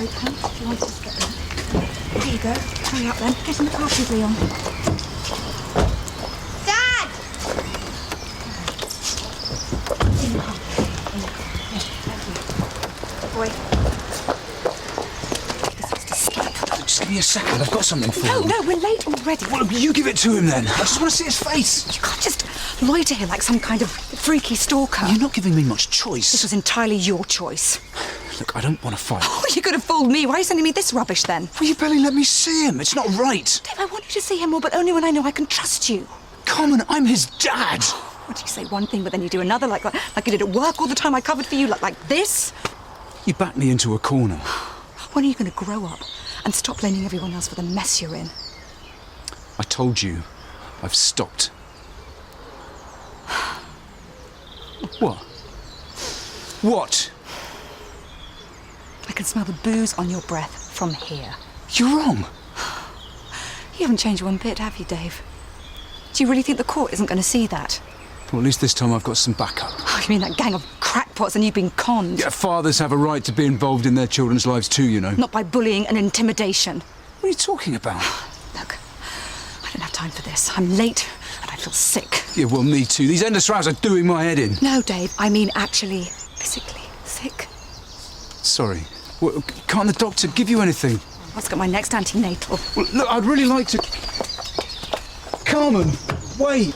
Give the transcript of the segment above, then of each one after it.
open. If you want to just get in. There you go. Hurry up then. Get in the car, please, Leon. Dad! In the car. Yes, thank you. Boy. Just give me a second, I've got something for him. No, we're late already. Well, you give it to him then. I just want to see his face. You can't just loiter here like some kind of freaky stalker. You're not giving me much choice. This was entirely your choice. Look, I don't want to fight. Oh, you could have fooled me. Why are you sending me this rubbish then? Well, you barely let me see him. It's not right. Dave, I want you to see him more, but only when I know I can trust you. Carmen, I'm his dad. What do you say one thing, but then you do another, like you did at work all the time I covered for you, like this? You backed me into a corner. When are you going to grow up and stop blaming everyone else for the mess you're in? I told you, I've stopped. What? What? I can smell the booze on your breath from here. You're wrong. You haven't changed one bit, have you, Dave? Do you really think the court isn't going to see that? Well, at least this time I've got some backup. Oh, you mean that gang of crackpots and you've been conned? Yeah, fathers have a right to be involved in their children's lives too, you know. Not by bullying and intimidation. What are you talking about? Look, I don't have time for this. I'm late and I feel sick. Yeah, well, me too. These endless rows are doing my head in. No, Dave, I mean actually physically sick. Sorry. Well, can't the doctor give you anything? I've got my next antenatal. Well, look, I'd really like to... Carmen, wait.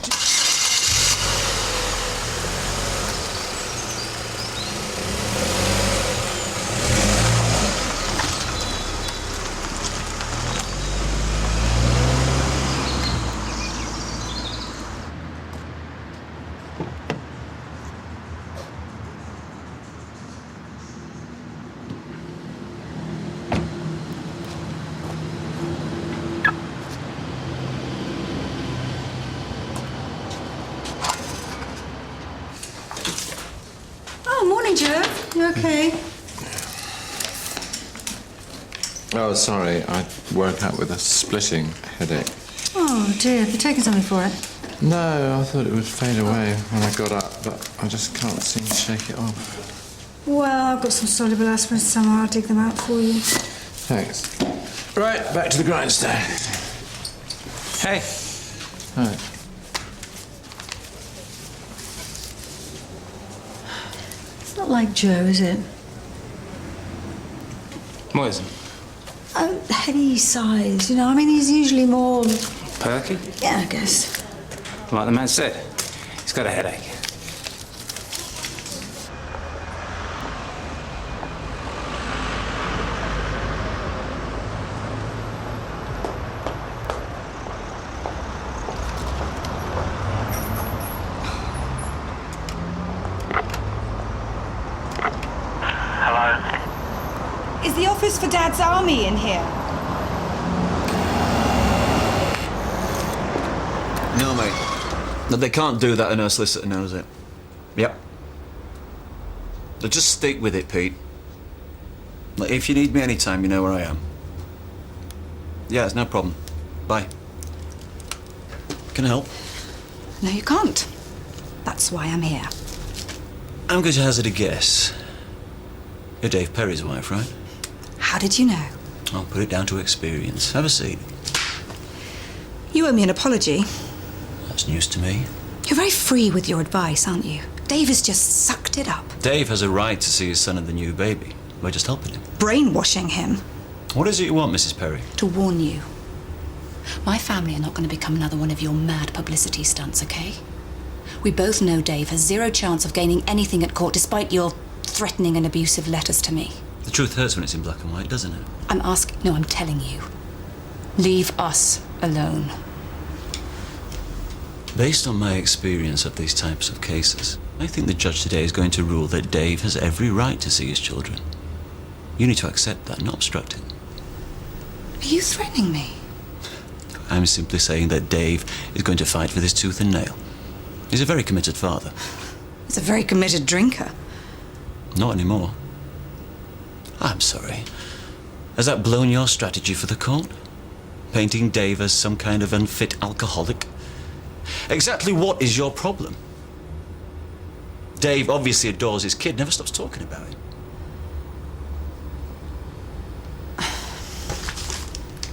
Oh, morning, Joe. You okay? Oh, sorry. I woke up with a splitting headache. Oh, dear. Have you taken something for it? No, I thought it would fade away when I got up, but I just can't seem to shake it off. Well, I've got some soluble aspirin somewhere. I'll dig them out for you. Thanks. Right, back to the grindstone. Hey. Hi. It's not like Joe, is it? What is it? Oh, heady size, you know. I mean, he's usually more... Perky? Yeah, I guess. Like the man said, he's got a headache. Is the office for Dad's army in here? No, mate. No, they can't do that and our solicitor knows it. Yep. So just stick with it, Pete. Like, if you need me anytime, you know where I am. Yeah, it's no problem. Bye. Can I help? No, you can't. That's why I'm here. I'm going to hazard a guess. You're Dave Perry's wife, right? How did you know? I'll put it down to experience. Have a seat. You owe me an apology. That's news to me. You're very free with your advice, aren't you? Dave has just sucked it up. Dave has a right to see his son and the new baby. We're just helping him. Brainwashing him. What is it you want, Mrs. Perry? To warn you. My family are not going to become another one of your mad publicity stunts, okay? We both know Dave has zero chance of gaining anything at court despite your threatening and abusive letters to me. The truth hurts when it's in black and white, doesn't it? I'm telling you. Leave us alone. Based on my experience of these types of cases, I think the judge today is going to rule that Dave has every right to see his children. You need to accept that, not obstruct it. Are you threatening me? I'm simply saying that Dave is going to fight for this tooth and nail. He's a very committed father. He's a very committed drinker. Not anymore. I'm sorry. Has that blown your strategy for the court? Painting Dave as some kind of unfit alcoholic? Exactly what is your problem? Dave obviously adores his kid, never stops talking about it.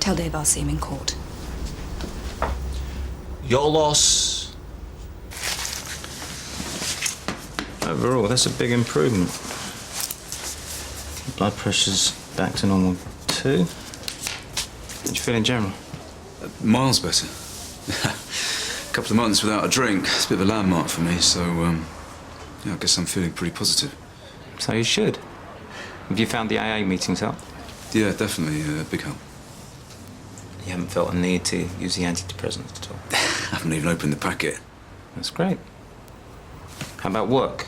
Tell Dave I'll see him in court. Your loss. Overall, that's a big improvement. Blood pressure's back to normal too. How do you feel in general? Miles better. A couple of months without a drink. It's a bit of a landmark for me, so, yeah, I guess I'm feeling pretty positive. So you should. Have you found the AA meetings help? Yeah, definitely a big help. You haven't felt a need to use the antidepressants at all? I haven't even opened the packet. That's great. How about work?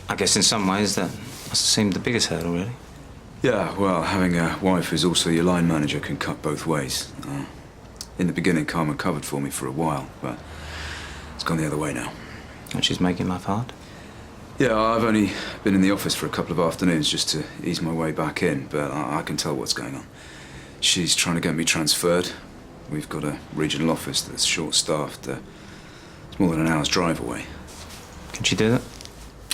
I guess in some ways that must have seemed the biggest hurdle, really. Yeah, well, having a wife who's also your line manager can cut both ways. In the beginning, Carmen covered for me for a while, but it's gone the other way now. And she's making life hard? Yeah, I've only been in the office for a couple of afternoons just to ease my way back in, but I can tell what's going on. She's trying to get me transferred. We've got a regional office that's short-staffed. It's more than an hour's drive away. Can she do that?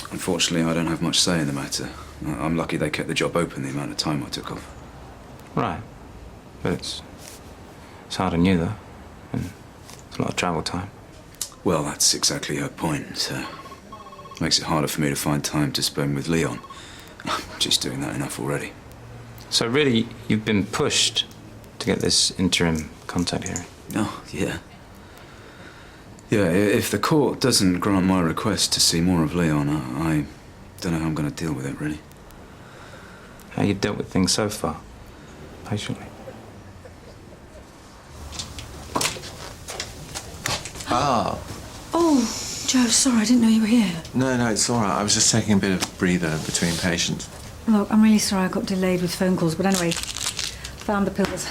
Unfortunately, I don't have much say in the matter. I'm lucky they kept the job open the amount of time I took off. Right. But it's hard on you, though. And it's a lot of travel time. Well, that's exactly her point. Makes it harder for me to find time to spend with Leon. I'm just doing that enough already. So really, you've been pushed to get this interim contact hearing? Oh, yeah. Yeah, if the court doesn't grant my request to see more of Leon, I don't know how I'm going to deal with it, really. How you've dealt with things so far? Patiently. Ah. Oh, Joe, sorry, I didn't know you were here. No, it's all right. I was just taking a bit of breather between patients. Look, I'm really sorry I got delayed with phone calls, but anyway, found the pills.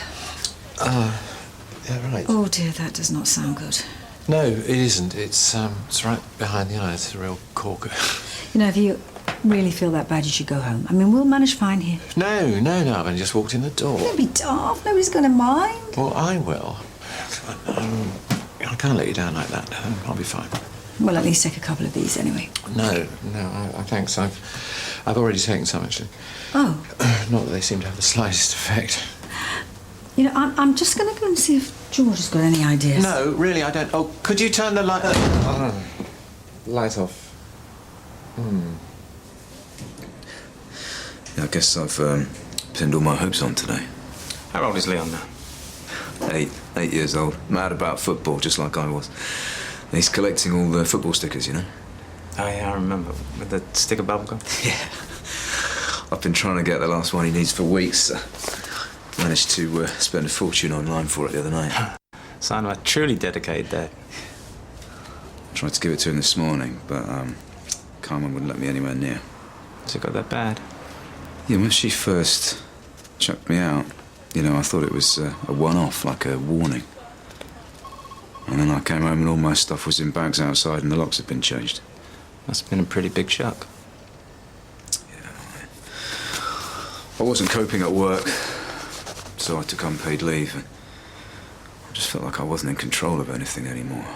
Yeah, right. Oh dear, that does not sound good. No, it isn't. It's right behind the eye. It's a real corker. You know, if you really feel that bad, you should go home. I mean, we'll manage fine here. No, I've only just walked in the door. Don't be daft. Nobody's going to mind. Well, I will. I can't let you down like that. I'll be fine. Well, at least take a couple of these anyway. No, thanks. I've already taken some, actually. Oh. Not that they seem to have the slightest effect. You know, I'm just going to go and see if George has got any ideas. No, really, I don't. Oh, could you turn the light... light off. Yeah, I guess I've pinned all my hopes on today. How old is Leon now? 8 years old. Mad about football, just like I was. And he's collecting all the football stickers, you know? Oh, yeah, I remember. With the sticker bubblegum? Yeah. I've been trying to get the last one he needs for weeks. Managed to spend a fortune online for it the other night. Sign of a truly dedicated dad. Tried to give it to him this morning, but Carmen wouldn't let me anywhere near. Has it got that bad? Yeah, when she first chucked me out, you know, I thought it was a one-off, like a warning. And then I came home and all my stuff was in bags outside and the locks had been changed. Must have been a pretty big shock. Yeah. I wasn't coping at work, so I took unpaid leave. And I just felt like I wasn't in control of anything anymore.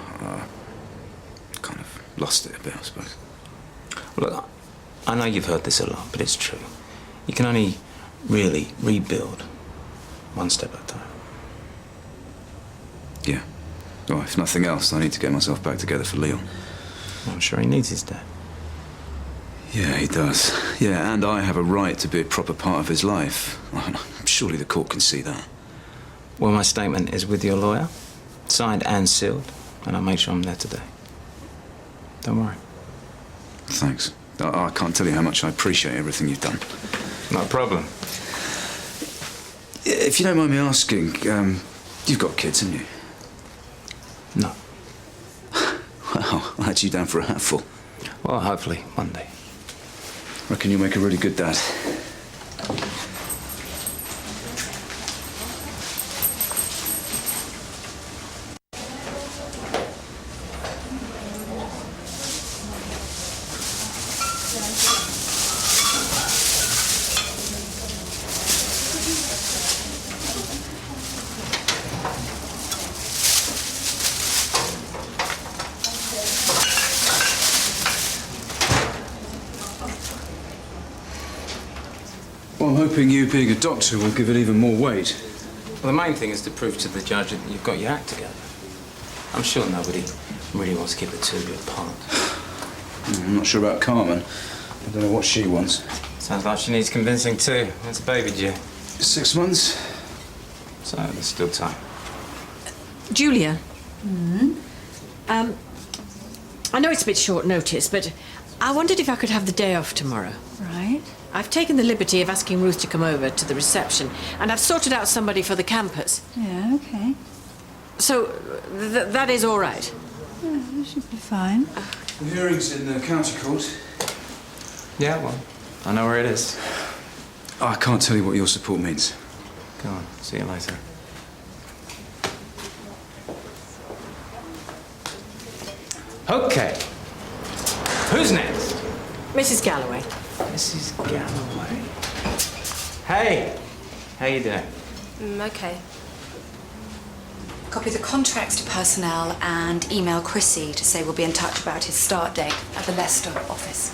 Kind of lost it a bit, I suppose. Look, I know you've heard this a lot, but it's true. You can only really rebuild one step at a time. Yeah. Well, if nothing else, I need to get myself back together for Leon. I'm sure he needs his dad. Yeah, he does. Yeah, and I have a right to be a proper part of his life. Surely the court can see that. Well, my statement is with your lawyer, signed and sealed, and I'll make sure I'm there today. Don't worry. Thanks. I can't tell you how much I appreciate everything you've done. No problem. If you don't mind me asking, you've got kids, haven't you? No. Well, I had you down for a hatful. Well, hopefully, one day. Reckon you'll make a really good dad. Well, I'm hoping you being a doctor will give it even more weight. Well, the main thing is to prove to the judge that you've got your act together. I'm sure nobody really wants to keep the two of you apart. I'm not sure about Carmen. I don't know what she wants. Sounds like she needs convincing too. When's the baby due? 6 months? So there's still time. Julia. I know it's a bit short notice, but I wondered if I could have the day off tomorrow. Right. I've taken the liberty of asking Ruth to come over to the reception, and I've sorted out somebody for the campus. Yeah, okay. So that is all right. Yeah, that should be fine. The hearing's in the county court. Yeah, well, I know where it is. I can't tell you what your support means. Go on, see you later. Okay. Who's next? Mrs. Galloway. Mrs. Galloway. Hey! How you doing? Okay. Copy the contracts to personnel and email Chrissy to say we'll be in touch about his start date at the Leicester office.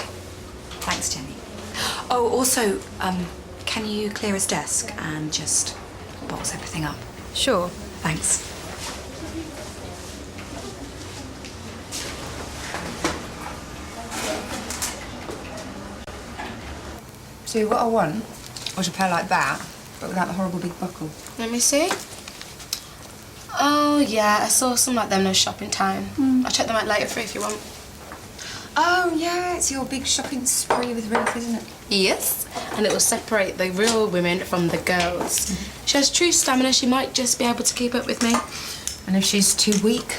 Thanks, Jenny. Oh, also, can you clear his desk and just box everything up? Sure. Thanks. See, what I want was a pair like that, but without the horrible big buckle. Let me see. Oh, yeah, I saw some like them no shopping time. I'll check them out later for you if you want. Oh, yeah, it's your big shopping spree with Ruth, isn't it? Yes, and it will separate the real women from the girls. She has true stamina, she might just be able to keep up with me. And if she's too weak?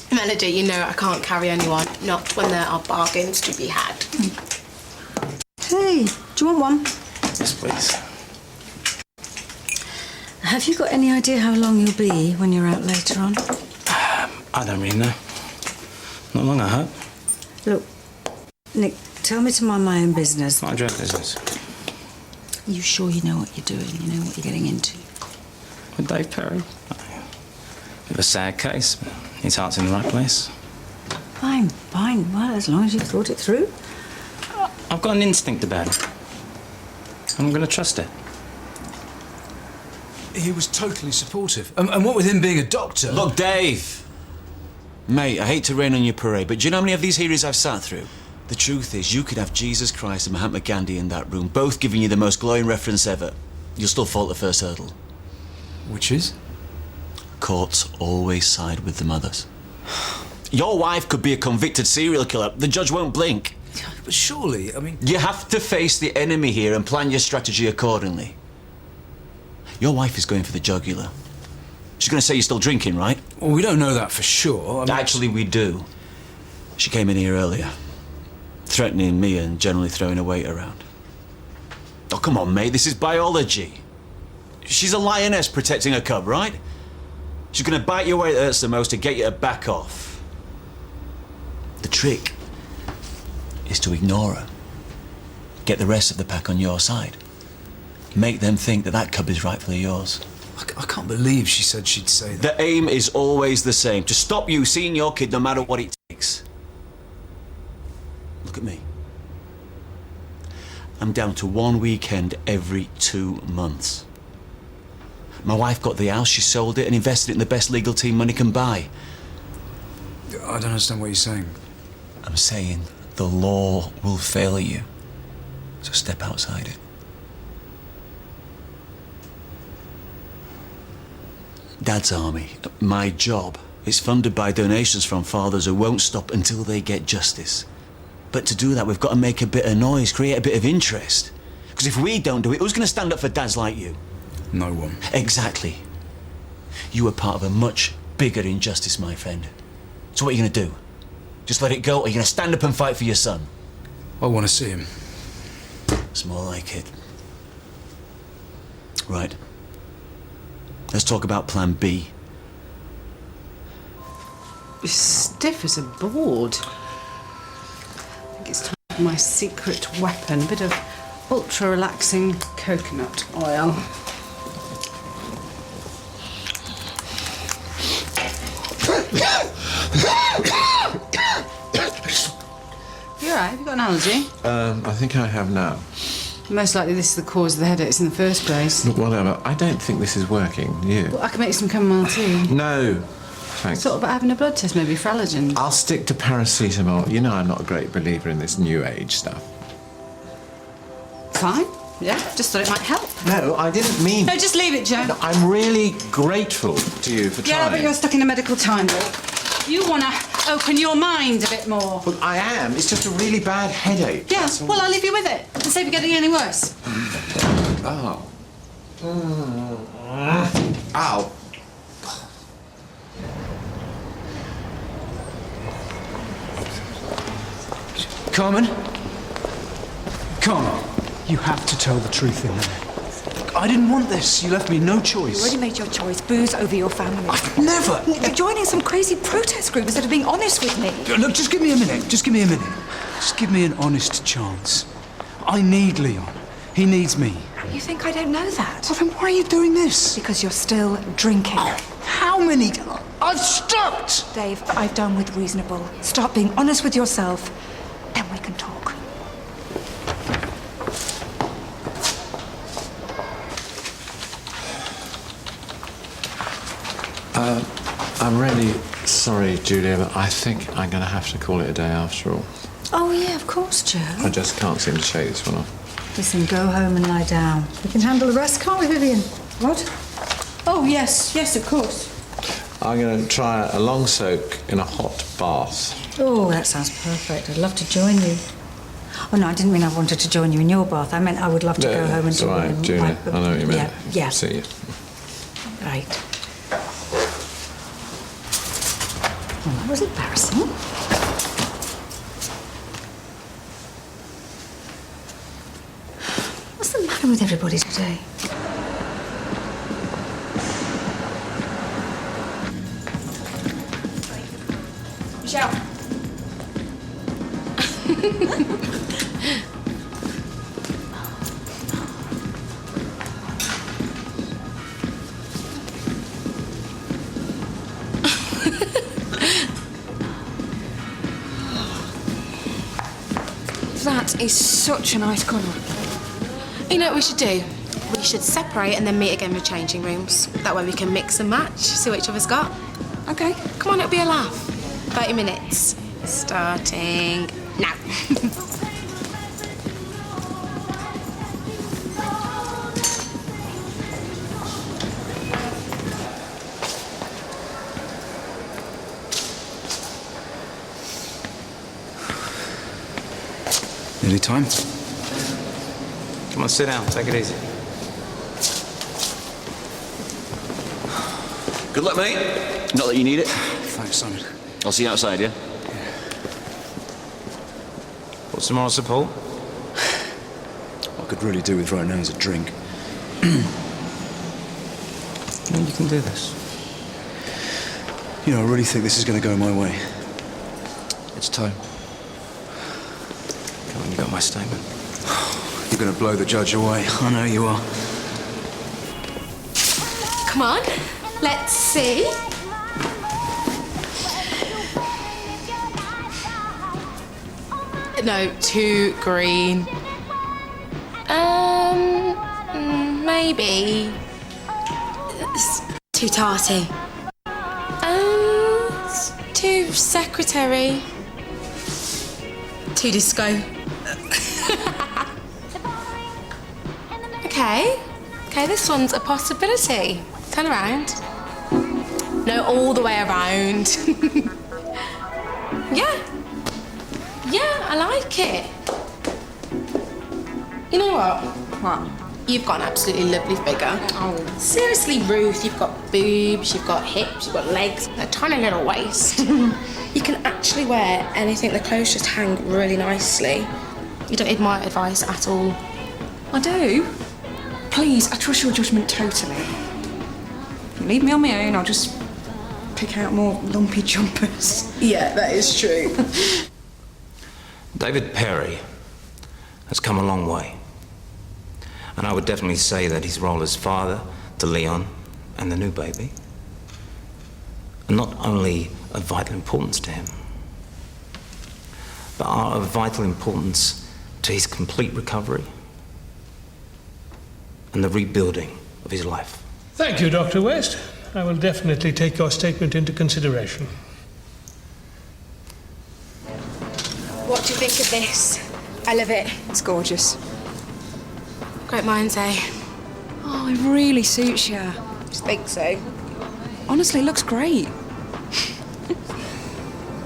Melody, you know I can't carry anyone, not when there are bargains to be had. Hey, do you want one? Yes, please. Have you got any idea how long you'll be when you're out later on? I don't really know. Not long, I hope. Look, Nick, tell me to mind my own business. Not your business. Are you sure you know what you're doing? You know what you're getting into? With Dave Perry? Bit of a sad case, but his heart's in the right place. Fine, fine. Well, as long as you've thought it through. I've got an instinct about it. I'm going to trust it. He was totally supportive. And what with him being a doctor... Look, Dave! Mate, I hate to rain on your parade, but do you know how many of these hearings I've sat through? The truth is, you could have Jesus Christ and Mahatma Gandhi in that room, both giving you the most glowing reference ever. You'll still fall at the first hurdle. Which is? Courts always side with the mothers. Your wife could be a convicted serial killer. The judge won't blink. But surely, I mean... You have to face the enemy here and plan your strategy accordingly. Your wife is going for the jugular. She's going to say you're still drinking, right? Well, we don't know that for sure. I mean... Actually, we do. She came in here earlier, threatening me and generally throwing her weight around. Oh, come on, mate, this is biology. She's a lioness protecting her cub, right? She's going to bite you where it hurts the most to get you to back off. The trick is to ignore her. Get the rest of the pack on your side. Make them think that that cub is rightfully yours. I can't believe she said she'd say that. The aim is always the same, to stop you seeing your kid no matter what it takes. Look at me. I'm down to one weekend every 2 months. My wife got the house, she sold it and invested it in the best legal team money can buy. I don't understand what you're saying. I'm saying the law will fail you, so step outside it. Dad's army, my job, is funded by donations from fathers who won't stop until they get justice. But to do that, we've got to make a bit of noise, create a bit of interest. Because if we don't do it, who's going to stand up for dads like you? No one. Exactly. You were part of a much bigger injustice, my friend. So what are you going to do? Just let it go, or are you going to stand up and fight for your son? I want to see him. It's more like it. Right. Let's talk about Plan B. You're stiff as a board. I think it's time for my secret weapon, a bit of ultra-relaxing coconut oil. You all right? Have you got an allergy? I think I have now. Most likely this is the cause of the headaches in the first place. Look, whatever. I don't think this is working. You? Well, I can make some chamomile tea. No. Thanks. Thought about having a blood test maybe for allergens. I'll stick to paracetamol. You know I'm not a great believer in this new age stuff. Fine. Yeah, just thought it might help. No, I didn't mean... No, just leave it, Joe. No, I'm really grateful to you for trying. Yeah, but you're stuck in a medical time warp. You want to open your mind a bit more. Well, I am. It's just a really bad headache. Yeah, well, I'll leave you with it. And save you getting any worse. Oh. Ow. Carmen? Carmen, you have to tell the truth in there. I didn't want this. You left me no choice. You already made your choice. Booze over your family. I've never. You're joining some crazy protest group instead of being honest with me. Look, just give me a minute. Just give me a minute. Just give me an honest chance. I need Leon. He needs me. You think I don't know that? Well, then why are you doing this? Because you're still drinking. How many? I've stopped! Dave, I've done with reasonable. Stop being honest with yourself. Then we can talk. I'm really sorry, Julia, but I think I'm going to have to call it a day after all. Oh, yeah, of course, Joe. I just can't seem to shake this one off. Listen, go home and lie down. We can handle the rest, can't we, Vivian? What? Oh, yes, of course. I'm going to try a long soak in a hot bath. Oh, that sounds perfect. I'd love to join you. Oh, no, I didn't mean I wanted to join you in your bath. I meant I would love to go home and it's do all right, it. Julia. I know what you meant. Yeah. See you. Right. Well, that was embarrassing. What's the matter with everybody today? Michelle. That is such a nice colour. You know what we should do? We should separate and then meet again with changing rooms. That way we can mix and match, see what each other's got. Okay, come on, it'll be a laugh. 30 minutes. Starting now. Nearly time. Come on, sit down. Take it easy. Good luck, mate. Not that you need it. Thanks, Simon. I'll see you outside, yeah? What's the moral support? What I could really do with right now is a drink. You can do this. You know, I really think this is going to go my way. It's time. Come on, you got my statement. You're going to blow the judge away. I know you are. Come on, let's see. No, too green. Maybe. It's too tarty. It's too secretary. Too disco. Okay, this one's a possibility. Turn around. No, all the way around. Yeah, I like it. You know what? What? You've got an absolutely lovely figure. Oh. Seriously, Ruth, you've got boobs, you've got hips, you've got legs, a tiny little waist. You can actually wear anything. The clothes just hang really nicely. You don't need my advice at all. I do. Please, I trust your judgment totally. Leave me on my own, I'll just pick out more lumpy jumpers. Yeah, that is true. David Perry has come a long way. And I would definitely say that his role as father to Leon and the new baby are not only of vital importance to him, but are of vital importance to his complete recovery and the rebuilding of his life. Thank you, Dr. West. I will definitely take your statement into consideration. What do you think of this? I love it. It's gorgeous. Great minds, eh? Oh, it really suits you. Just think so. Honestly, it looks great.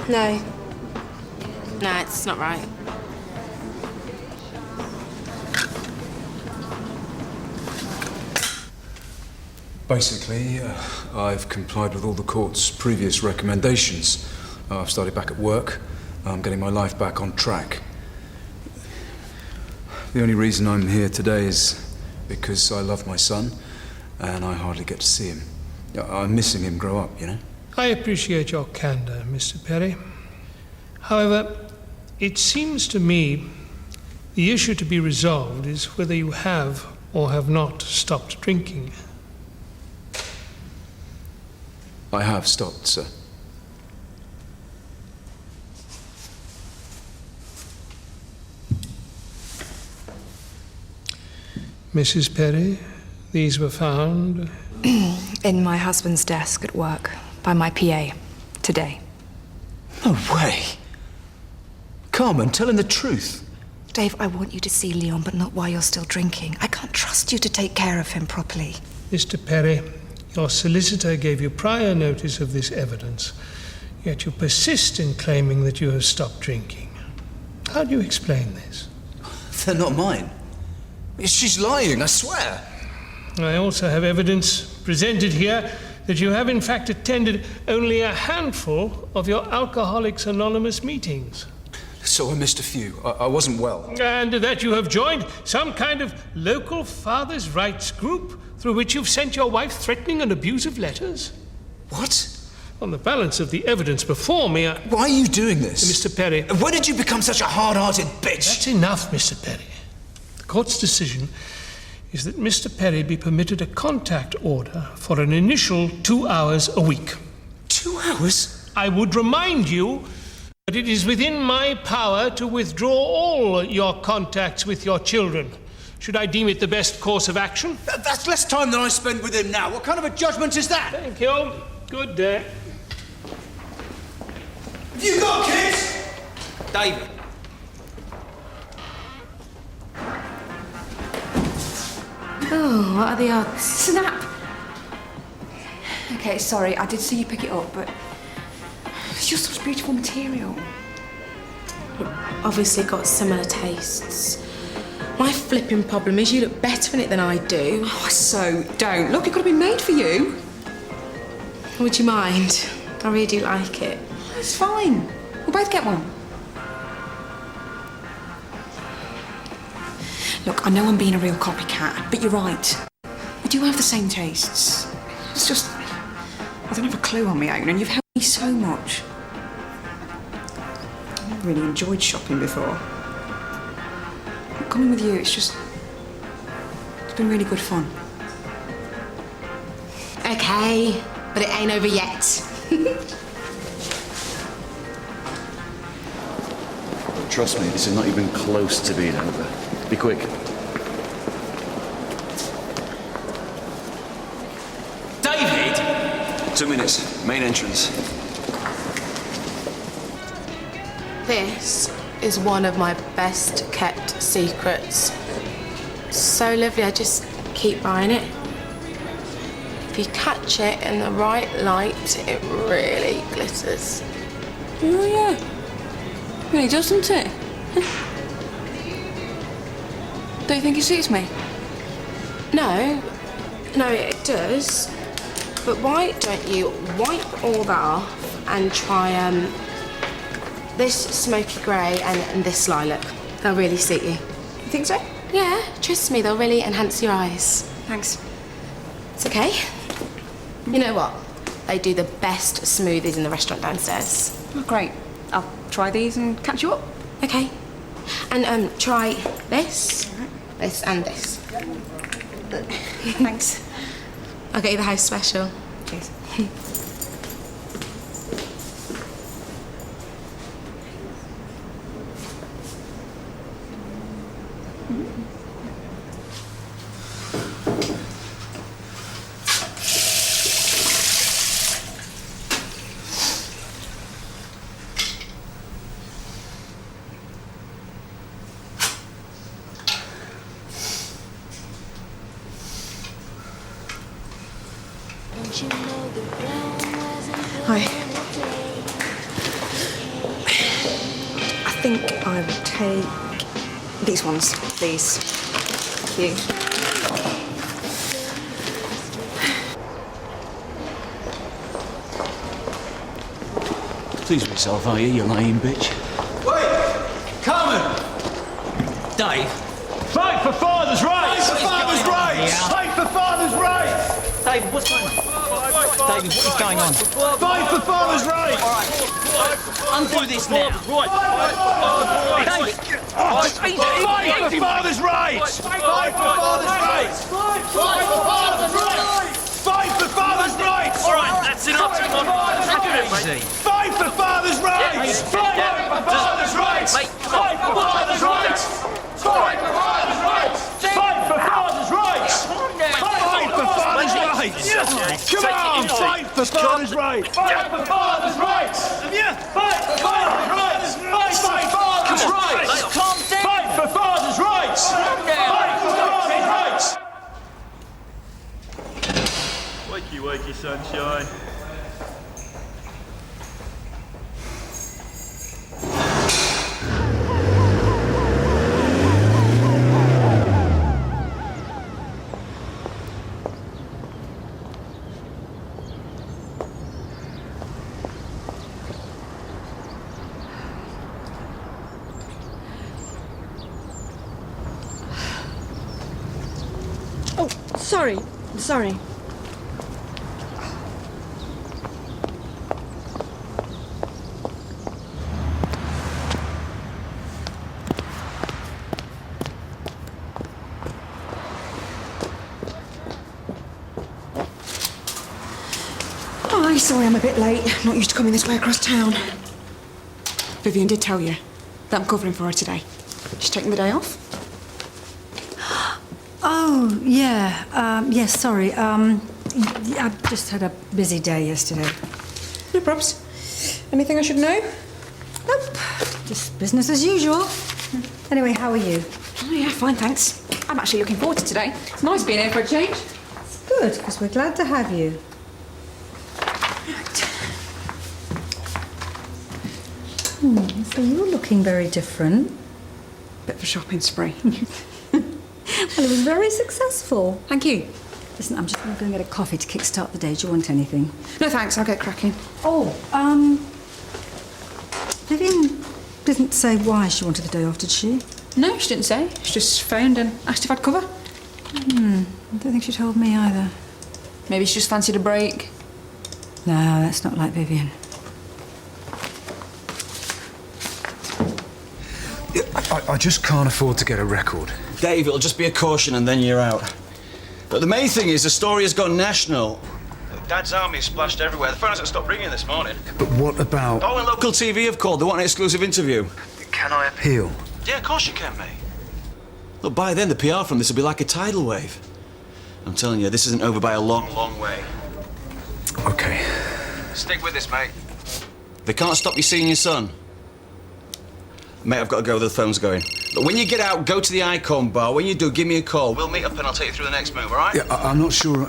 No. No, it's not right. Basically, I've complied with all the court's previous recommendations. I've started back at work. I'm getting my life back on track. The only reason I'm here today is because I love my son, and I hardly get to see him. I'm missing him grow up, you know? I appreciate your candor, Mr. Perry. However, it seems to me the issue to be resolved is whether you have or have not stopped drinking. I have stopped, sir. Mrs. Perry, these were found In my husband's desk at work, by my PA, today. No way. Carmen, tell him the truth. Dave, I want you to see Leon, but not while you're still drinking. I can't trust you to take care of him properly. Mr. Perry, your solicitor gave you prior notice of this evidence, yet you persist in claiming that you have stopped drinking. How do you explain this? They're not mine. She's lying, I swear. I also have evidence presented here that you have in fact attended only a handful of your Alcoholics Anonymous meetings. So I missed a few. I wasn't well. And that you have joined some kind of local fathers' rights group through which you've sent your wife threatening and abusive letters. What? On the balance of the evidence before me, Why are you doing this? Mr. Perry... When did you become such a hard-hearted bitch? That's enough, Mr. Perry. The court's decision is that Mr. Perry be permitted a contact order for an initial 2 hours a week. 2 hours? I would remind you that it is within my power to withdraw all your contacts with your children, should I deem it the best course of action. That's less time than I spend with him now. What kind of a judgment is that? Thank you. Good day. Have you got kids? David. Oh, what are the odds? Snap! Okay, sorry, I did see you pick it up, but it's just such beautiful material. Obviously got similar tastes. My flipping problem is you look better in it than I do. Oh, so don't. Look, it could have been made for you. Would you mind? I really do like it. It's fine. We'll both get one. Look, I know I'm being a real copycat, but you're right. We do have the same tastes. It's just... I don't have a clue on my own, and you've helped me so much. I've never really enjoyed shopping before. But coming with you, it's just... It's been really good fun. Okay, but it ain't over yet. Trust me, this is not even close to being over. Be quick. David! 2 minutes. Main entrance. This is one of my best kept secrets. So lovely, I just keep buying it. If you catch it in the right light, it really glitters. Oh, yeah. Really does, doesn't it? Don't you think it suits me? No, it does. But why don't you wipe all that off and try this smoky grey and this lilac? They'll really suit you. You think so? Yeah, trust me, they'll really enhance your eyes. Thanks. It's okay. You know what? They do the best smoothies in the restaurant downstairs. Oh, great. I'll try these and catch you up. Okay. And try this, this and this. Thanks. I'll get you the house special. Cheers. think I will take these ones, please. Thank you. Please with yourself, are you lying bitch? Wait! Carmen! Dave! Fight for father's rights! Fight for father's rights! Fight for father's rights! David, what's going on? David, what is going on? Fight for father's rights! All right. Undo this now. David! Fight for father's rights! Fight for father's rights! Fight for father's rights! Fight for father's rights! All right, that's enough. Take it easy. Fight for father's rights! Fight for father's rights! Fight for father's rights! Fight for father's rights! Fight for father's rights! Fight for father's rights! Come on! Fight for father's rights! Fight for father's rights! Fight for father's rights! Fight for father's rights! Calm down. Fight for father's rights! Fight for father's rights! Wakey, wakey, sunshine. Oh, sorry. Sorry. Hi, sorry I'm a bit late. Not used to coming this way across town. Vivian did tell you that I'm covering for her today. She's taking the day off. Oh, yeah. Yes, sorry. I just had a busy day yesterday. No probs. Anything I should know? Nope. Just business as usual. Anyway, how are you? Oh, yeah, fine, thanks. I'm actually looking forward to today. It's nice being here for a change. It's good, because we're glad to have you. So you're looking very different. Bit of a shopping spree. Well, it was very successful. Thank you. Listen, I'm just going to get a coffee to kickstart the day. Do you want anything? No, thanks. I'll get cracking. Oh, Vivian didn't say why she wanted the day off, did she? No, she didn't say. She just phoned and asked if I'd cover. I don't think she told me either. Maybe she just fancied a break. No, that's not like Vivian. I just can't afford to get a record. Dave, it'll just be a caution and then you're out. But the main thing is the story has gone national. Dad's army is splashed everywhere. The phone hasn't stopped ringing this morning. But what about... Oh, and local TV have called. They want an exclusive interview. Can I appeal? Yeah, of course you can, mate. Look, by then the PR from this will be like a tidal wave. I'm telling you, this isn't over by a long, long way. Okay. Stick with this, mate. They can't stop you seeing your son. Mate, I've got to go. The phone's going. But when you get out, go to the Icon bar. When you do, give me a call. We'll meet up and I'll take you through the next move, all right? Yeah, I'm not sure...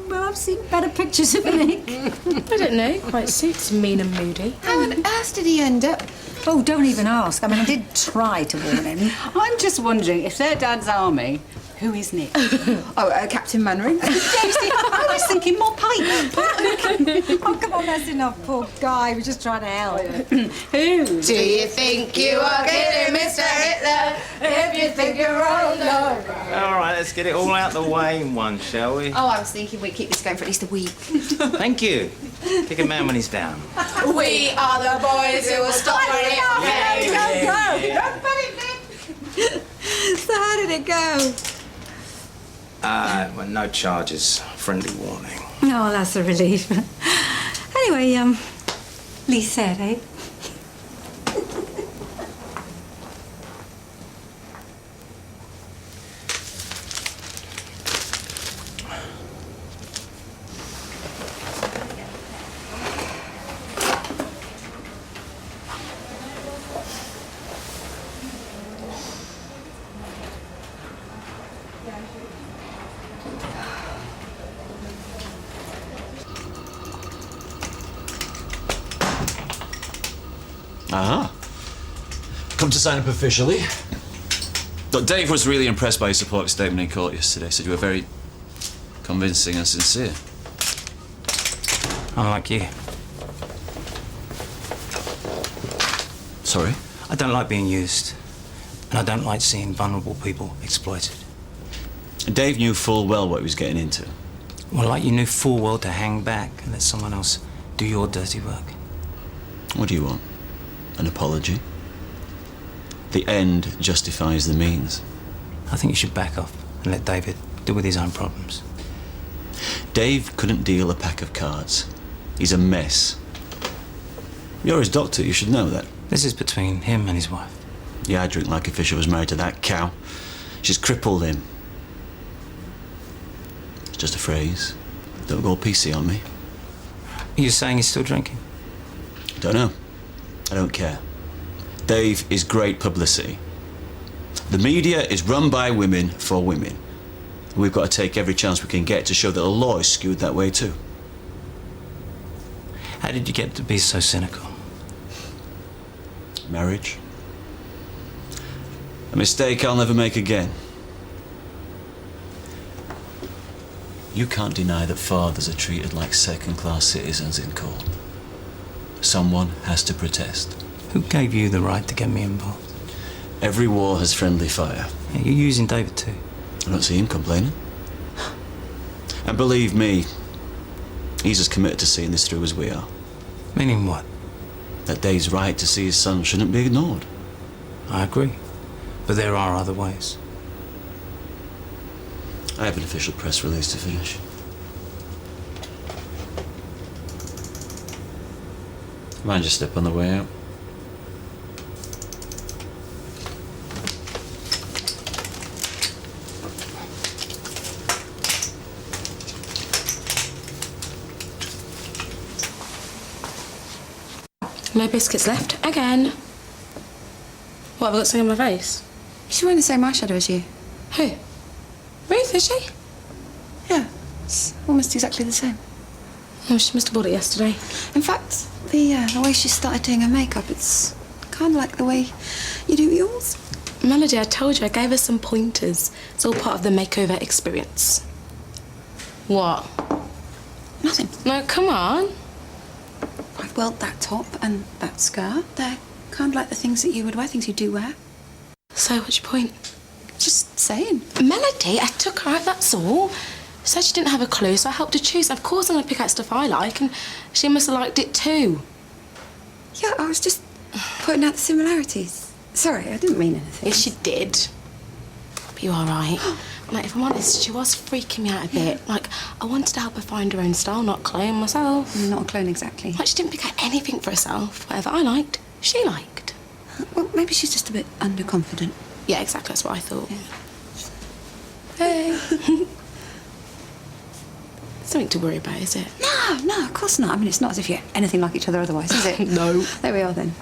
Well, I've seen better pictures of Nick. I don't know. Quite suits mean and moody. How on earth did he end up? Oh, don't even ask. I mean, I did try to warn him. I'm just wondering, if they're Dad's army, who is Nick? Captain Mannering. Daisy, I was thinking more pipe. Oh, come on, that's enough. Poor guy. We're just trying to help. Who? Do you think you are kidding, Mr. Hitler? If you think you're wrong, no. All right, let's get it all out the way in one, shall we? Oh, I was thinking we'd keep this going for at least a week. Thank you. Kick a man when he's down. We are the boys who will stop when it Don't put it, Nick. So how did it go? Well, no charges. Friendly warning. Oh, that's a relief. Anyway, Lee said, eh? Ah. Come to sign up officially. Look, Dave was really impressed by your support statement in court yesterday. Said you were very convincing and sincere. I'm like you. Sorry? I don't like being used. And I don't like seeing vulnerable people exploited. Dave knew full well what he was getting into. Well, like you knew full well to hang back and let someone else do your dirty work. What do you want? An apology? The end justifies the means. I think you should back off and let David deal with his own problems. Dave couldn't deal a pack of cards. He's a mess. You're his doctor, you should know that. This is between him and his wife. Yeah, I drink like a Fisher was married to that cow. She's crippled him. It's just a phrase. Don't go PC on me. Are you saying he's still drinking? Don't know. I don't care. Dave is great publicity. The media is run by women for women. We've got to take every chance we can get to show that the law is skewed that way too. How did you get to be so cynical? Marriage. A mistake I'll never make again. You can't deny that fathers are treated like second-class citizens in court. Someone has to protest. Who gave you the right to get me involved? Every war has friendly fire. Yeah, you're using David too. I don't see him complaining. And believe me, he's as committed to seeing this through as we are. Meaning what? That Dave's right to see his son shouldn't be ignored. I agree. But there are other ways. I have an official press release to finish. Mind your step on the way out. No biscuits left again. What, have I got something on my face? She's wearing the same eyeshadow as you. Who? Ruth, is she? Yeah, it's almost exactly the same. Oh, she must have bought it yesterday. In fact, the way she started doing her makeup, it's kind of like the way you do yours. Melody, I told you, I gave her some pointers. It's all part of the makeover experience. What? Nothing. No, come on. Right, well, that top and that skirt, they're kind of like the things that you would wear, things you do wear. So, what's your point? Just saying. Melody, I took her out, that's all. Said she didn't have a clue, so I helped her choose. Of course I'm going to pick out stuff I like, and she must have liked it too. Yeah, I was just pointing out the similarities. Sorry, I didn't mean anything. Yes, she did. But you are right. Like, if I'm honest, she was freaking me out a bit. Like, I wanted to help her find her own style, not clone myself. Not a clone, exactly. Like, she didn't pick out anything for herself. Whatever I liked, she liked. Well, maybe she's just a bit underconfident. Yeah, exactly, that's what I thought. Yeah. Hey. Something to worry about, is it? No, of course not. I mean, it's not as if you're anything like each other otherwise, is it? No. There we are, then.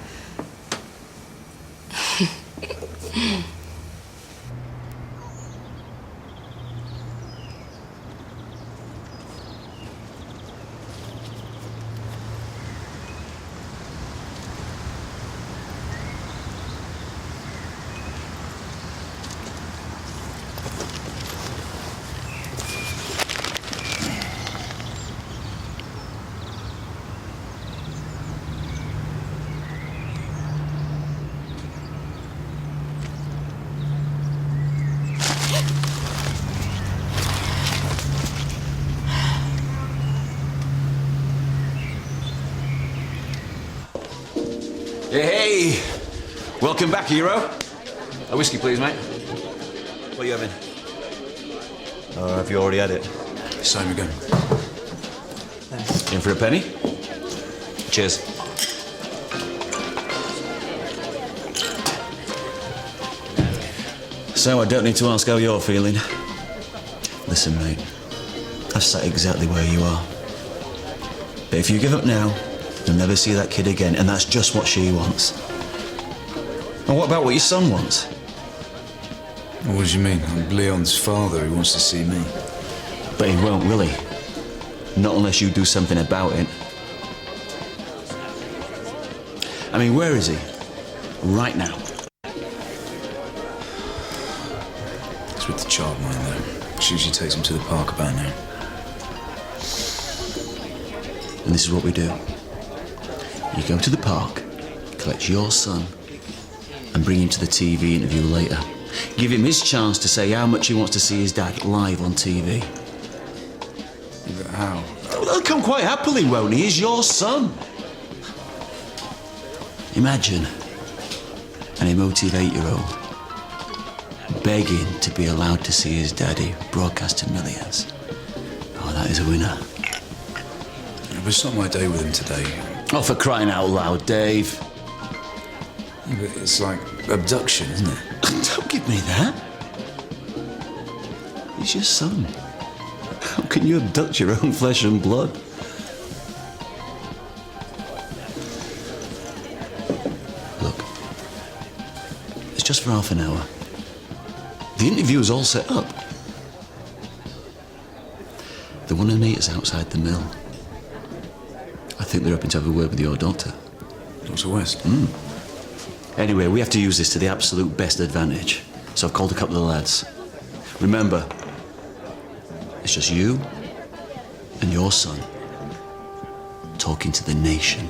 Hey! Welcome back, hero. A whiskey, please, mate. What are you having? Or have you already had it? Same again. In for a penny? Cheers. So I don't need to ask how you're feeling. Listen, mate. I've sat exactly where you are. But if you give up now, you'll never see that kid again, and that's just what she wants. And what about what your son wants? What do you mean? I'm Leon's father who wants to see me. But he won't, will he? Not unless you do something about it. I mean, where is he? Right now. It's with the childminder, though. She usually takes him to the park about now. And this is what we do. You go to the park, collect your son, and bring him to the TV interview later. Give him his chance to say how much he wants to see his dad live on TV. Yeah, but how? Well, they'll come quite happily, won't he? He's your son. Imagine an emotive 8-year-old begging to be allowed to see his daddy broadcast to millions. Oh, that is a winner. But it's not my day with him today. Oh, for crying out loud, Dave. Yeah, but it's like abduction, isn't it? Don't give me that. He's your son. How can you abduct your own flesh and blood? Look, it's just for half an hour. The interview's all set up. They want to meet us outside the mill. I think they're hoping to have a word with your doctor. Dr. West? Anyway, we have to use this to the absolute best advantage. So I've called a couple of the lads. Remember, it's just you and your son talking to the nation.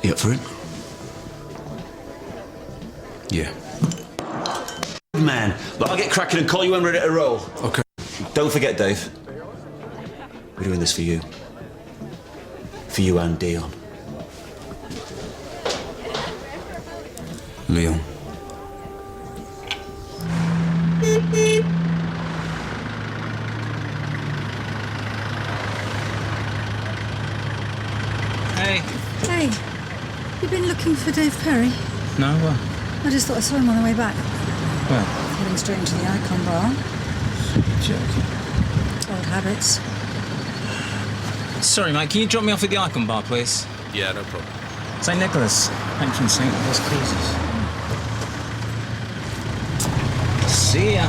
You up for it? Yeah. Man, look, I'll get cracking and call you when we're ready to roll. Okay. Don't forget, Dave. We're doing this for you. For you and Dion. Leon. Hey. Hey, you been looking for Dave Perry? No, what? I just thought I saw him on the way back. Well, Heading straight into the Icon Bar. you're joking. Old habits. Sorry, mate, can you drop me off at the Icon Bar, please? Yeah, no problem. St. Nicholas, patron saint of Las Cruises. See ya.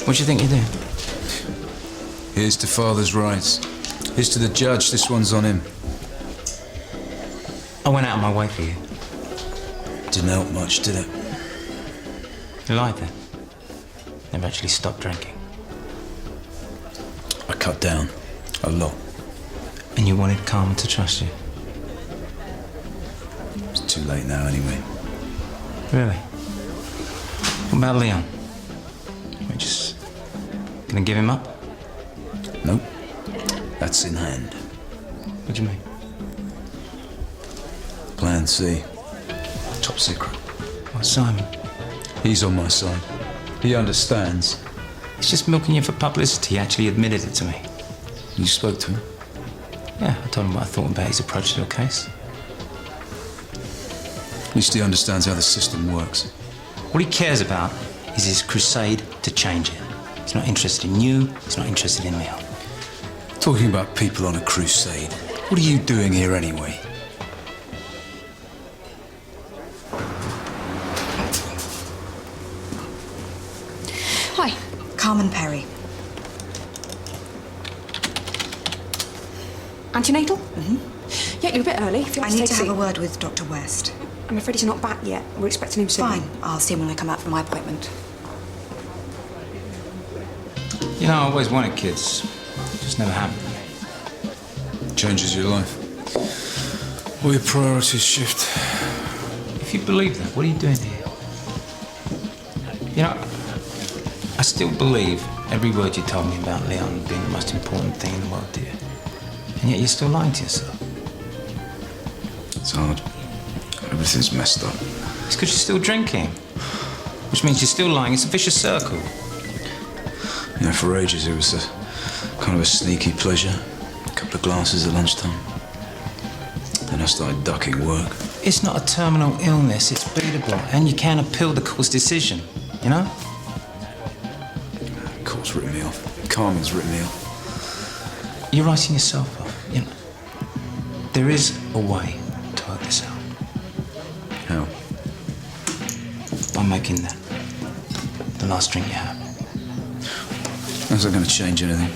What do you think you're doing? Here's to father's rights. Here's to the judge. This one's on him. I went out of my way for you. Didn't help much, did it? You lied then. Never actually stopped drinking. I cut down. A lot. And you wanted Carmen to trust you? It's too late now, anyway. Really? What about Leon? We're just gonna give him up? Nope. That's in hand. What do you mean? Plan C. Top secret. What, Simon? He's on my side. He understands. He's just milking you for publicity. He actually admitted it to me. You spoke to him? Yeah, I told him what I thought about his approach to a case. At least he understands how the system works. What he cares about is his crusade to change it. He's not interested in you, he's not interested in Leon. Talking about people on a crusade. What are you doing here anyway? Hi, Carmen Perry. Antenatal? Mm-hmm. Yeah, you're a bit early. If you I want need take to have seat. a word with Dr. West. I'm afraid he's not back yet. We're expecting him soon. Fine, I'll see him when I come out from my appointment. You know, I always wanted kids. It just never happened to me. Changes your life. All your priorities shift. If you believe that, what are you doing here? You know, I still believe every word you told me about Leon being the most important thing in the world, dear. And yet you're still lying to yourself. It's hard. Everything's messed up. It's because you're still drinking. Which means you're still lying. It's a vicious circle. You know, for ages it was a kind of a sneaky pleasure. A couple of glasses at lunchtime. Then I started ducking work. It's not a terminal illness. It's beatable. And you can appeal the court's decision, you know? The court's written me off. Carmen's written me off. You're writing yourself off, you know? There is a way to work this out. How? By making that the last drink you have. How's that going to change anything?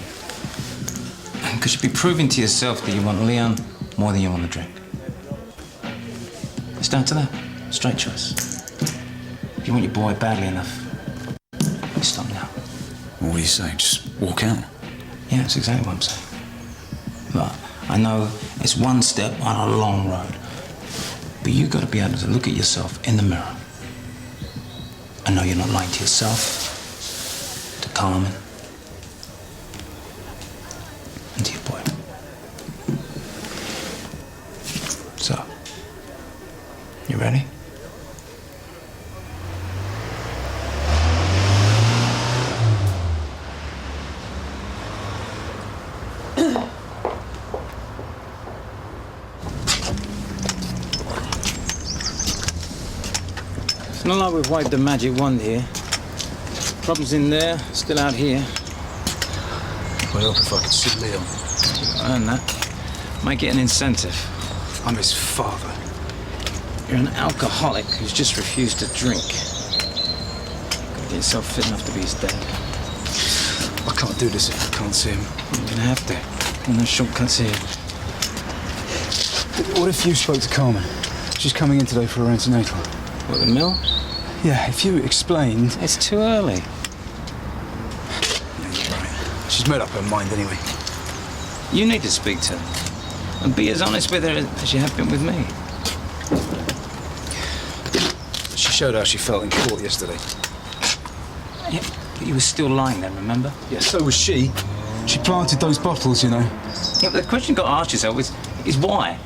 Because you'd be proving to yourself that you want Leon more than you want to drink. It's down to that. Straight choice. If you want your boy badly enough, you stop now. What are you saying? Just walk out? Yeah, that's exactly what I'm saying. Look, I know it's one step on a long road, but you've got to be able to look at yourself in the mirror and know you're not lying to yourself, to Carmen, and to your boy. So, you ready? It's not like we've wiped the magic wand here. Problems in there, still out here. I'd help if I could see Leon. Earn that. Make it an incentive. I'm his father. You're an alcoholic who's just refused to drink. Gotta get yourself fit enough to be his dad. I can't do this if I can't see him. You're gonna have to. There's no shortcuts here. What if you spoke to Carmen? She's coming in today for her antenatal. What, the mill? Yeah, if you explained... It's too early. Yeah, you're right. She's made up her mind anyway. You need to speak to her. And be as honest with her as you have been with me. She showed how she felt in court yesterday. Yeah, but you were still lying then, remember? Yeah, so was she. She planted those bottles, you know. Yeah, but the question you've got to ask yourself is why?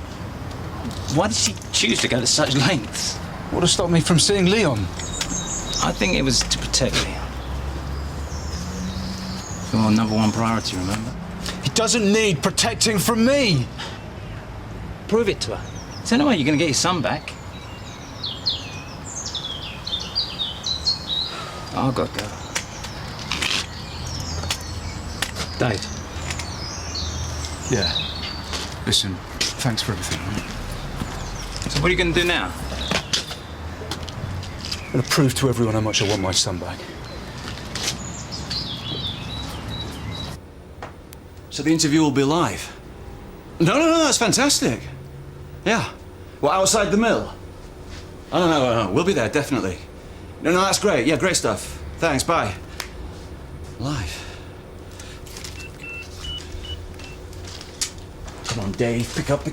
Why did she choose to go to such lengths? What would have stopped me from seeing Leon? I think it was to protect Leon. Your number one priority, remember? He doesn't need protecting from me! Prove it to her. It's the only way you're going to get your son back. I'll go. Dave. Yeah. Listen, thanks for everything. So what are you going to do now? I'm going to prove to everyone how much I want my son back. So the interview will be live? No, that's fantastic. Yeah. Well, outside the mill? Oh, no, we'll be there, definitely. No, that's great. Yeah, great stuff. Thanks, bye. Live. Come on, Dave, pick up.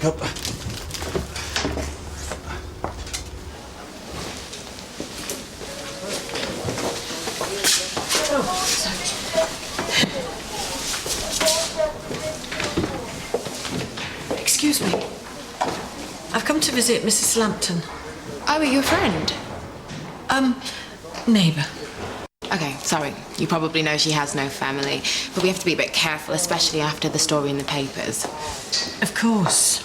Excuse me. I've come to visit Mrs. Lampton. Oh, are you a friend? Neighbour. Okay, sorry. You probably know she has no family, but we have to be a bit careful, especially after the story in the papers. Of course.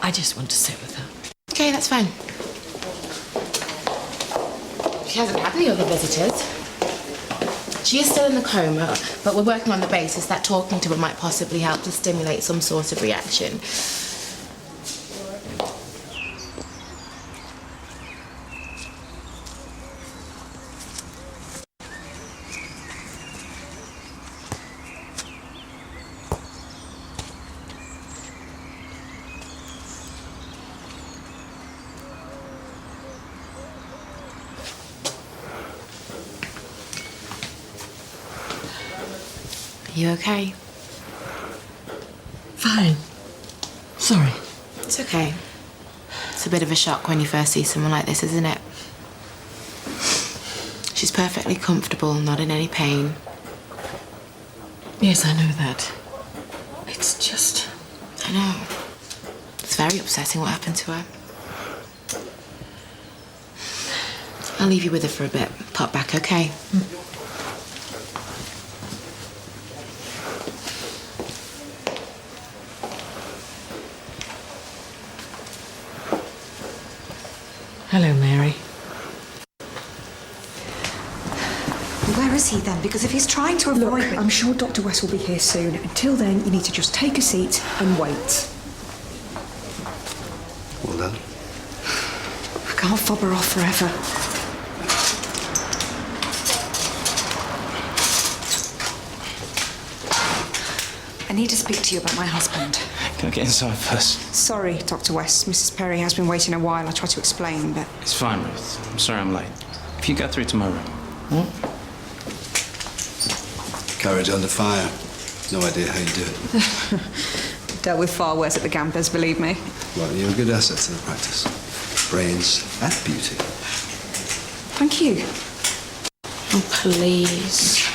I just want to sit with her. Okay, that's fine. She hasn't had any other visitors. She is still in the coma, but we're working on the basis that talking to her might possibly help to stimulate some sort of reaction. You okay? Fine. Sorry. It's okay. It's a bit of a shock when you first see someone like this, isn't it? She's perfectly comfortable, not in any pain. Yes, I know that. It's just... I know. It's very upsetting what happened to her. I'll leave you with her for a bit. Pop back, okay? Hello, Mary. Where is he then? Because if he's trying to avoid me... I'm sure Dr. West will be here soon. Until then, you need to just take a seat and wait. Well then. I can't fob her off forever. need to speak to you about my husband. Can I get inside first? Sorry, Dr. West. Mrs. Perry has been waiting a while. I tried to explain, but... It's fine, Ruth. I'm sorry I'm late. If you go through to my room. Courage under fire. No idea how you do it. Dealt with far worse at the Gampers, believe me. Well, you're a good asset to the practice. Brains and beauty. Thank you. Oh, please.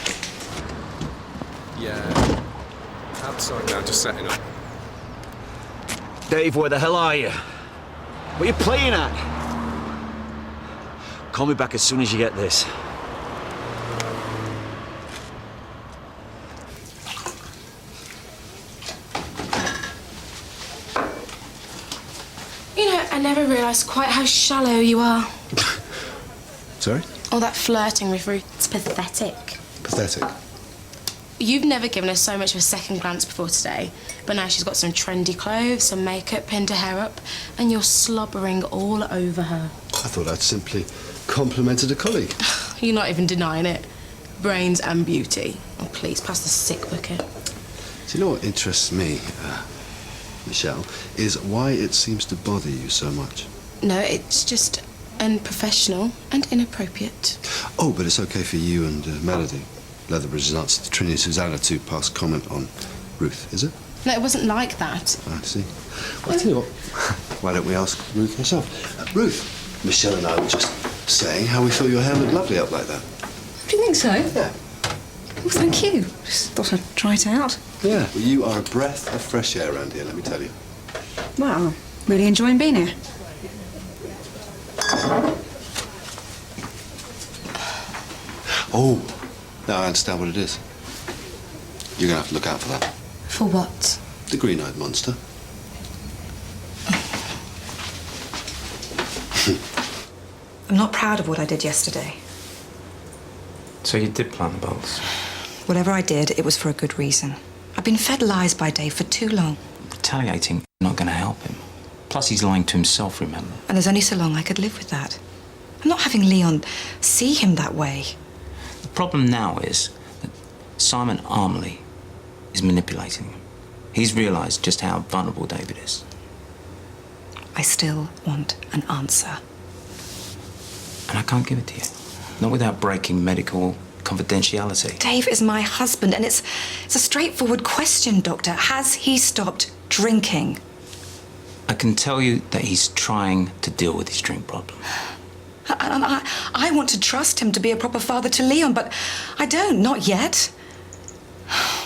Yeah. Outside now, just setting up. Dave, where the hell are you? What are you playing at? Call me back as soon as you get this. You know, I never realised quite how shallow you are. Sorry? All that flirting with Ruth, it's pathetic. Pathetic. You've never given her so much of a second glance before today, but now she's got some trendy clothes, some makeup, pinned her hair up, and you're slobbering all over her. I thought I'd simply complimented a colleague. You're not even denying it. Brains and beauty. Oh, please, pass the sick bucket. Do you know what interests me, Michelle, is why it seems to bother you so much? No, it's just unprofessional and inappropriate. Oh, but it's okay for you and Melody. Leatherbridge's answer to Trinity Susanna to pass comment on Ruth, is it? No, it wasn't like that. I see. Well, I'll tell you what. Why don't we ask Ruth herself? Ruth, Michelle and I were just saying how we thought your hair looked lovely up like that. Do you think so? Yeah. Well, thank you. Just thought I'd try it out. Yeah. Well, you are a breath of fresh air around here, let me tell you. Well, I'm really enjoying being here. Oh, now I understand what it is. You're going to have to look out for that. For what? The green-eyed monster. I'm not proud of what I did yesterday. So you did plant the bolts? Whatever I did, it was for a good reason. I've been fed lies by Dave for too long. Retaliating is not going to help him. Plus, he's lying to himself, remember? And there's only so long I could live with that. I'm not having Leon see him that way. The problem now is that Simon Armley is manipulating him. He's realised just how vulnerable David is. I still want an answer. And I can't give it to you. Not without breaking medical confidentiality. Dave is my husband, and it's a straightforward question, Doctor. Has he stopped drinking? I can tell you that he's trying to deal with his drink problem. I want to trust him to be a proper father to Leon, but I don't, not yet.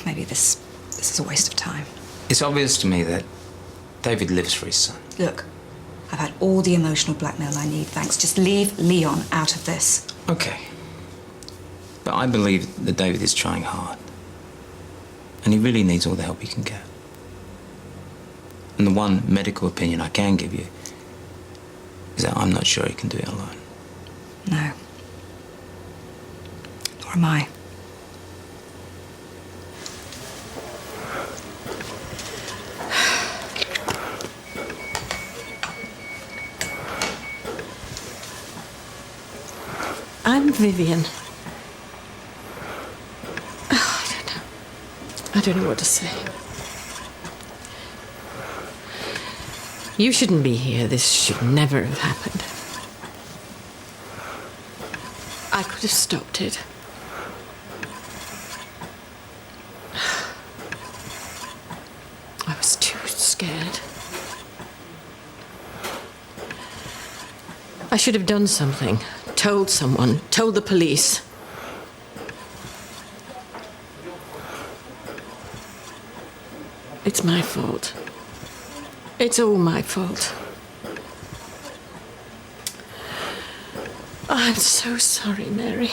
Maybe this is a waste of time. It's obvious to me that David lives for his son. Look, I've had all the emotional blackmail I need, thanks. Just leave Leon out of this. Okay. But I believe that David is trying hard. And he really needs all the help he can get. And the one medical opinion I can give you is that I'm not sure he can do it alone. No. Nor am I. I'm Vivian. Oh, I don't know what to say. You shouldn't be here. This should never have happened. I could have stopped it. I was too scared. I should have done something. Told someone. Told the police. It's my fault. It's all my fault. I'm so sorry, Mary.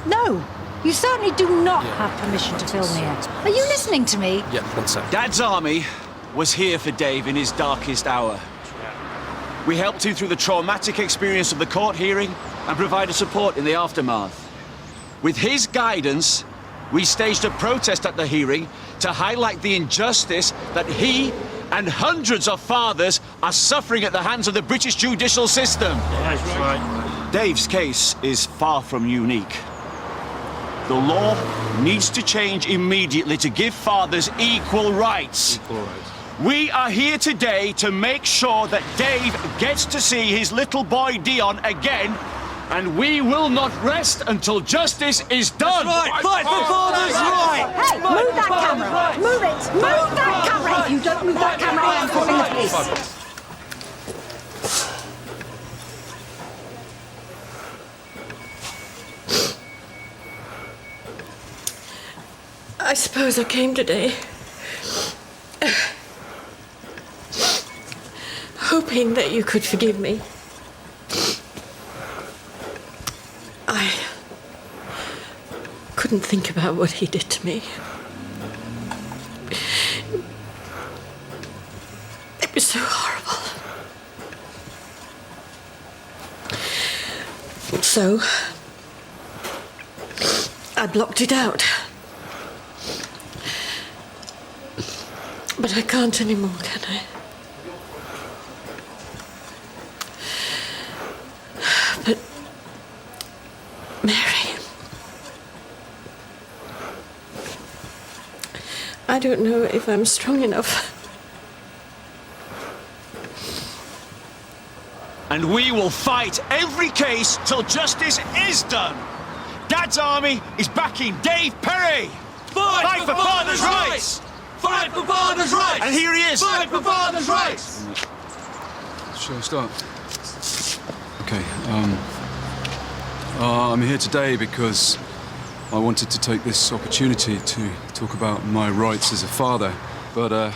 No, you certainly do not have permission to film here. Are you listening to me? Yeah, one sec. Dad's army was here for Dave in his darkest hour. We helped him through the traumatic experience of the court hearing and provided support in the aftermath. With his guidance, we staged a protest at the hearing to highlight the injustice that he and hundreds of fathers are suffering at the hands of the British judicial system. That's right. Dave's case is far from unique. The law needs to change immediately to give fathers equal rights. Equal rights. We are here today to make sure that Dave gets to see his little boy Dion again, and we will not rest until justice is done. That's right. Fight for father's right. Hey, move that camera. Move it. Move that camera. If you don't move that camera, I am calling the police. I suppose I came today hoping that you could forgive me. I couldn't think about what he did to me. It was so horrible. So I blocked it out. But I can't anymore, can I? But Mary, I don't know if I'm strong enough. And we will fight every case till justice is done. Dad's army is backing Dave Perry. Fight for father's rights. Fight for father's rights! And here he is! Fight for father's rights! Shall we start? Okay, I'm here today because I wanted to take this opportunity to talk about my rights as a father, but I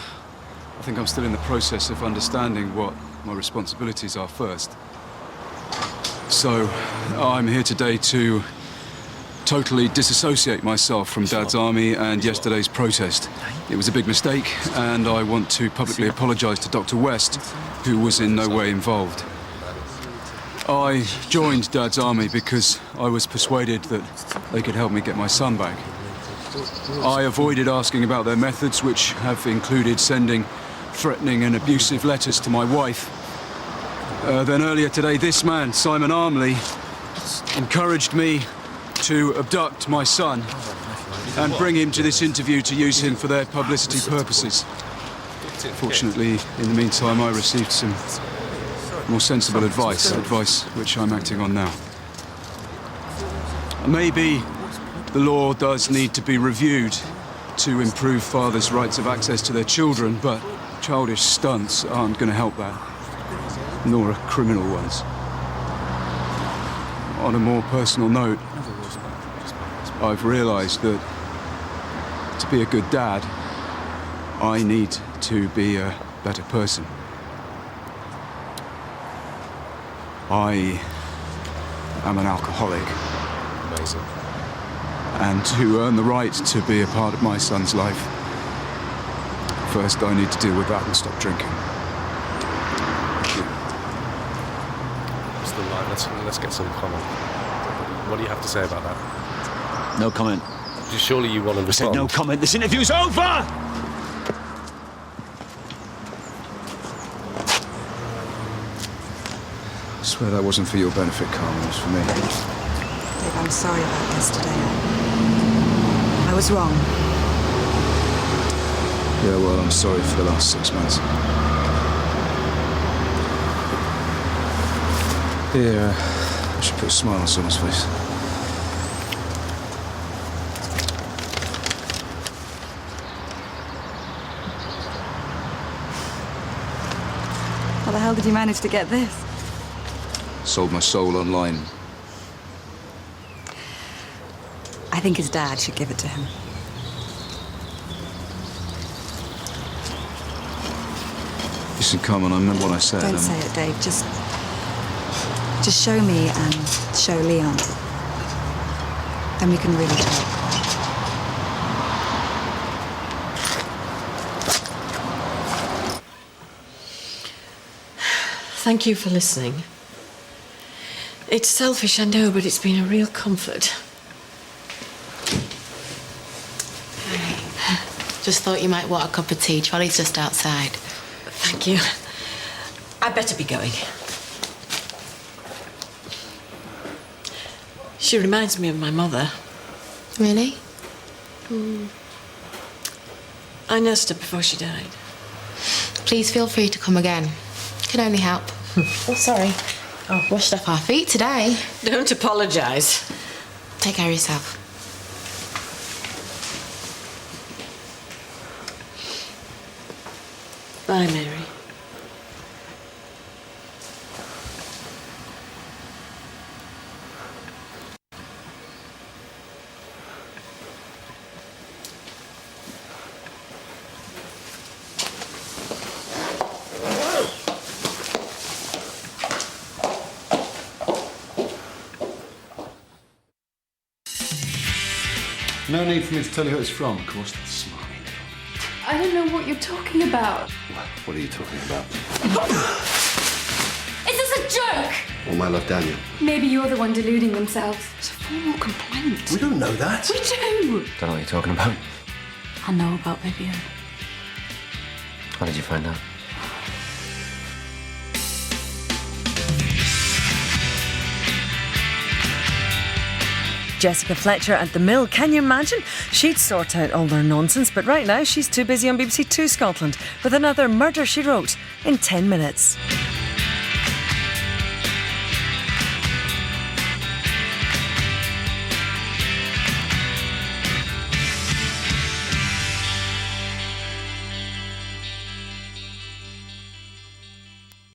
think I'm still in the process of understanding what my responsibilities are first. So, I'm here today to totally disassociate myself from Dad's army and yesterday's protest. It was a big mistake, and I want to publicly apologise to Dr. West, who was in no way involved. I joined Dad's army because I was persuaded that they could help me get my son back. I avoided asking about their methods, which have included sending threatening and abusive letters to my wife. Then earlier today, this man, Simon Armley, encouraged me to abduct my son and bring him to this interview to use him for their publicity purposes. Fortunately, in the meantime, I received some more sensible advice which I'm acting on now. Maybe the law does need to be reviewed to improve fathers' rights of access to their children, but childish stunts aren't going to help that, nor are criminal ones. On a more personal note, I've realised that to be a good dad, I need to be a better person. I am an alcoholic. Amazing. And to earn the right to be a part of my son's life, first I need to deal with that and stop drinking. Still live. Let's get some comment. What do you have to say about that? No comment. Surely you want to respond. I said no comment. This interview's over! I swear that wasn't for your benefit, Carmen. It was for me. Dave, I'm sorry about yesterday. I was wrong. Yeah, well, I'm sorry for the last 6 months. Here, I should put a smile on someone's face. How the hell did you manage to get this? Sold my soul online. I think his dad should give it to him. Listen, Carmen, I meant what I said. Don't say it, Dave. Just show me and show Leon. Then we can really talk. Thank you for listening. It's selfish, I know, but it's been a real comfort. Just thought you might want a cup of tea. Charlie's just outside. Thank you. I'd better be going. She reminds me of my mother. Really? I nursed her before she died. Please feel free to come again. Can only help. Oh, sorry. Oh, washed off our feet today. Don't apologise. Take care of yourself. Bye, Mary. No need for me to tell you who it's from, of course. That's smart. I don't know what you're talking about. What are you talking about? Is this a joke? All my love, Daniel. Maybe you're the one deluding themselves. It's a formal complaint. We don't know that. We do. Don't know what you're talking about. I know about Vivian. How did you find out? Jessica Fletcher at the Mill. Can you imagine? She'd sort out all their nonsense, but right now she's too busy on BBC2 Scotland with another Murder, She Wrote in 10 minutes.